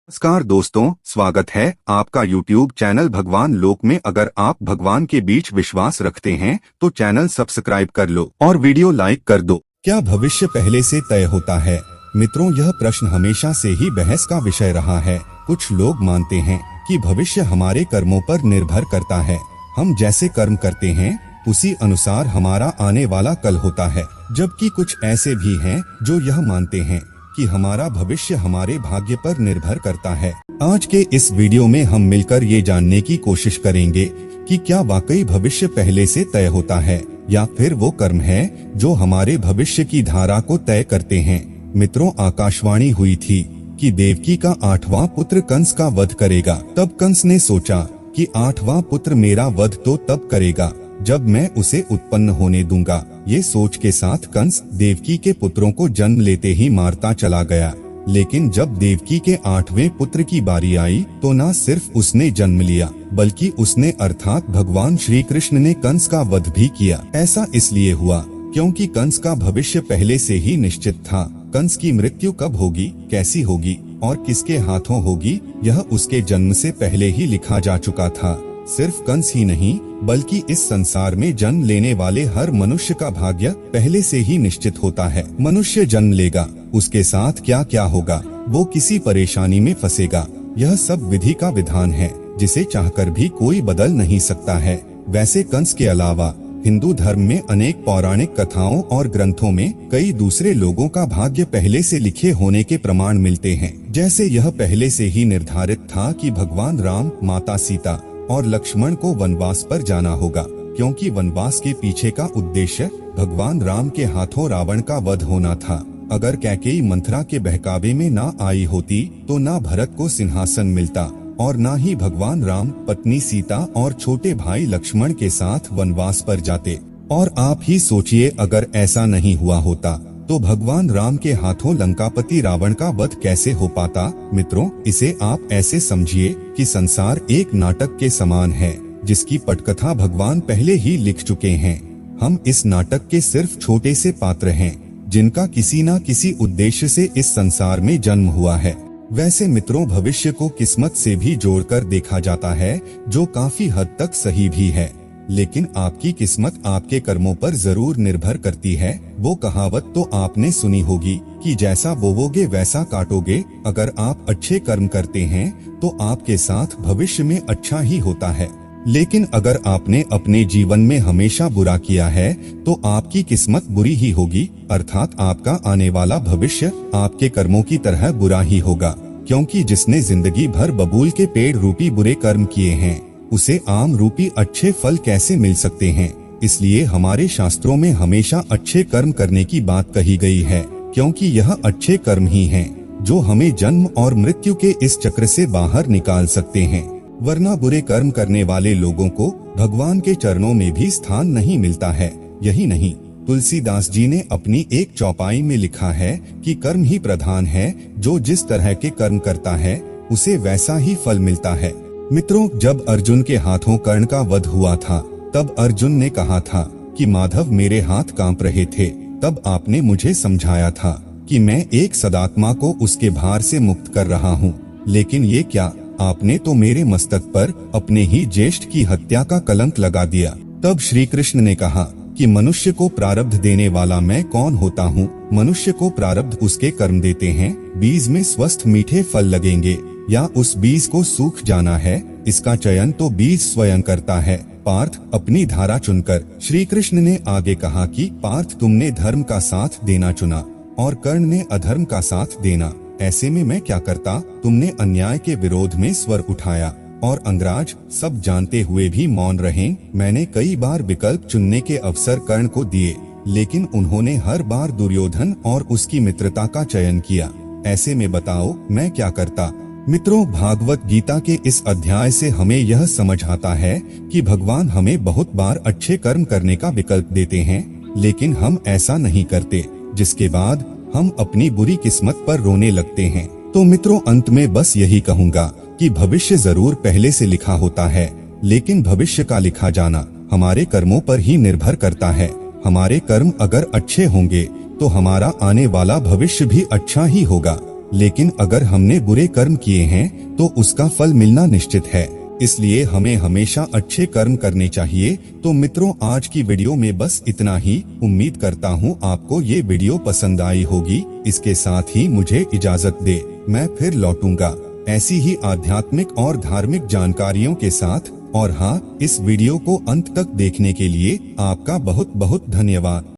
नमस्कार दोस्तों, स्वागत है आपका YouTube चैनल भगवान लोक में। अगर आप भगवान के बीच विश्वास रखते हैं तो चैनल सब्सक्राइब कर लो और वीडियो लाइक कर दो। क्या भविष्य पहले से तय होता है? मित्रों, यह प्रश्न हमेशा से ही बहस का विषय रहा है। कुछ लोग मानते हैं कि भविष्य हमारे कर्मों पर निर्भर करता है। हम जैसे कर्म करते हैं उसी अनुसार हमारा आने वाला कल होता है, जबकि कुछ ऐसे भी हैं जो यह मानते हैं कि हमारा भविष्य हमारे भाग्य पर निर्भर करता है। आज के इस वीडियो में हम मिलकर ये जानने की कोशिश करेंगे कि क्या वाकई भविष्य पहले से तय होता है या फिर वो कर्म है जो हमारे भविष्य की धारा को तय करते हैं। मित्रों, आकाशवाणी हुई थी कि देवकी का 8वां पुत्र कंस का वध करेगा। तब कंस ने सोचा कि 8वां पुत्र मेरा वध तो तब करेगा जब मैं उसे उत्पन्न होने दूंगा। ये सोच के साथ कंस देवकी के पुत्रों को जन्म लेते ही मारता चला गया। लेकिन जब देवकी के 8वें पुत्र की बारी आई तो न सिर्फ उसने जन्म लिया बल्कि उसने अर्थात भगवान श्री कृष्ण ने कंस का वध भी किया। ऐसा इसलिए हुआ क्योंकि कंस का भविष्य पहले से ही निश्चित था। कंस की मृत्यु कब होगी, कैसी होगी और किसके हाथों होगी, यह उसके जन्म से पहले ही लिखा जा चुका था। सिर्फ कंस ही नहीं बल्कि इस संसार में जन्म लेने वाले हर मनुष्य का भाग्य पहले से ही निश्चित होता है। मनुष्य जन्म लेगा, उसके साथ क्या क्या होगा, वो किसी परेशानी में फंसेगा, यह सब विधि का विधान है जिसे चाहकर भी कोई बदल नहीं सकता है। वैसे कंस के अलावा हिंदू धर्म में अनेक पौराणिक कथाओं और ग्रंथों में कई दूसरे लोगों का भाग्य पहले से लिखे होने के प्रमाण मिलते हैं। जैसे यह पहले से ही निर्धारित था कि भगवान राम, माता सीता और लक्ष्मण को वनवास पर जाना होगा, क्योंकि वनवास के पीछे का उद्देश्य भगवान राम के हाथों रावण का वध होना था। अगर कैकेयी मंथरा के बहकावे में ना आई होती तो ना भरत को सिंहासन मिलता और ना ही भगवान राम पत्नी सीता और छोटे भाई लक्ष्मण के साथ वनवास पर जाते। और आप ही सोचिए, अगर ऐसा नहीं हुआ होता तो भगवान राम के हाथों लंकापति रावण का वध कैसे हो पाता। मित्रों, इसे आप ऐसे समझिए कि संसार एक नाटक के समान है जिसकी पटकथा भगवान पहले ही लिख चुके हैं। हम इस नाटक के सिर्फ छोटे से पात्र हैं जिनका किसी न किसी उद्देश्य से इस संसार में जन्म हुआ है। वैसे मित्रों, भविष्य को किस्मत से भी जोड़कर देखा जाता है, जो काफी हद तक सही भी है। लेकिन आपकी किस्मत आपके कर्मों पर जरूर निर्भर करती है। वो कहावत तो आपने सुनी होगी कि जैसा बोवोगे वैसा काटोगे। अगर आप अच्छे कर्म करते हैं तो आपके साथ भविष्य में अच्छा ही होता है, लेकिन अगर आपने अपने जीवन में हमेशा बुरा किया है तो आपकी किस्मत बुरी ही होगी, अर्थात आपका आने वाला भविष्य आपके कर्मों की तरह बुरा ही होगा। क्योंकि जिसने जिंदगी भर बबूल के पेड़ रूपी बुरे कर्म किए हैं उसे आम रूपी अच्छे फल कैसे मिल सकते हैं। इसलिए हमारे शास्त्रों में हमेशा अच्छे कर्म करने की बात कही गई है, क्योंकि यह अच्छे कर्म ही हैं जो हमें जन्म और मृत्यु के इस चक्र से बाहर निकाल सकते हैं। वरना बुरे कर्म करने वाले लोगों को भगवान के चरणों में भी स्थान नहीं मिलता है। यही नहीं, तुलसीदास जी ने अपनी एक चौपाई में लिखा है कि कर्म ही प्रधान है, जो जिस तरह के कर्म करता है उसे वैसा ही फल मिलता है। मित्रों, जब अर्जुन के हाथों कर्ण का वध हुआ था तब अर्जुन ने कहा था कि माधव मेरे हाथ कांप रहे थे। तब आपने मुझे समझाया था कि मैं एक सदात्मा को उसके भार से मुक्त कर रहा हूँ, लेकिन ये क्या, आपने तो मेरे मस्तक पर अपने ही ज्येष्ठ की हत्या का कलंक लगा दिया। तब श्री कृष्ण ने कहा कि मनुष्य को प्रारब्ध देने वाला मैं कौन होता हूँ। मनुष्य को प्रारब्ध उसके कर्म देते हैं। बीज में स्वस्थ मीठे फल लगेंगे या उस बीज को सूख जाना है, इसका चयन तो बीज स्वयं करता है। पार्थ, अपनी धारा चुनकर। श्री कृष्ण ने आगे कहा कि पार्थ, तुमने धर्म का साथ देना चुना और कर्ण ने अधर्म का साथ देना। ऐसे में मैं क्या करता। तुमने अन्याय के विरोध में स्वर उठाया और अंगराज सब जानते हुए भी मौन रहे। मैंने कई बार विकल्प चुनने के अवसर कर्ण को दिए, लेकिन उन्होंने हर बार दुर्योधन और उसकी मित्रता का चयन किया। ऐसे में बताओ मैं क्या करता। मित्रों, भागवत गीता के इस अध्याय से हमें यह समझ आता है कि भगवान हमें बहुत बार अच्छे कर्म करने का विकल्प देते हैं, लेकिन हम ऐसा नहीं करते, जिसके बाद हम अपनी बुरी किस्मत पर रोने लगते हैं। तो मित्रों, अंत में बस यही कहूँगा कि भविष्य जरूर पहले से लिखा होता है, लेकिन भविष्य का लिखा जाना हमारे कर्मों पर ही निर्भर करता है। हमारे कर्म अगर अच्छे होंगे तो हमारा आने वाला भविष्य भी अच्छा ही होगा, लेकिन अगर हमने बुरे कर्म किए हैं तो उसका फल मिलना निश्चित है। इसलिए हमें हमेशा अच्छे कर्म करने चाहिए। तो मित्रों, आज की वीडियो में बस इतना ही। उम्मीद करता हूँ आपको ये वीडियो पसंद आई होगी। इसके साथ ही मुझे इजाजत दे, मैं फिर लौटूंगा ऐसी ही आध्यात्मिक और धार्मिक जानकारियों के साथ। और हाँ, इस वीडियो को अंत तक देखने के लिए आपका बहुत बहुत धन्यवाद।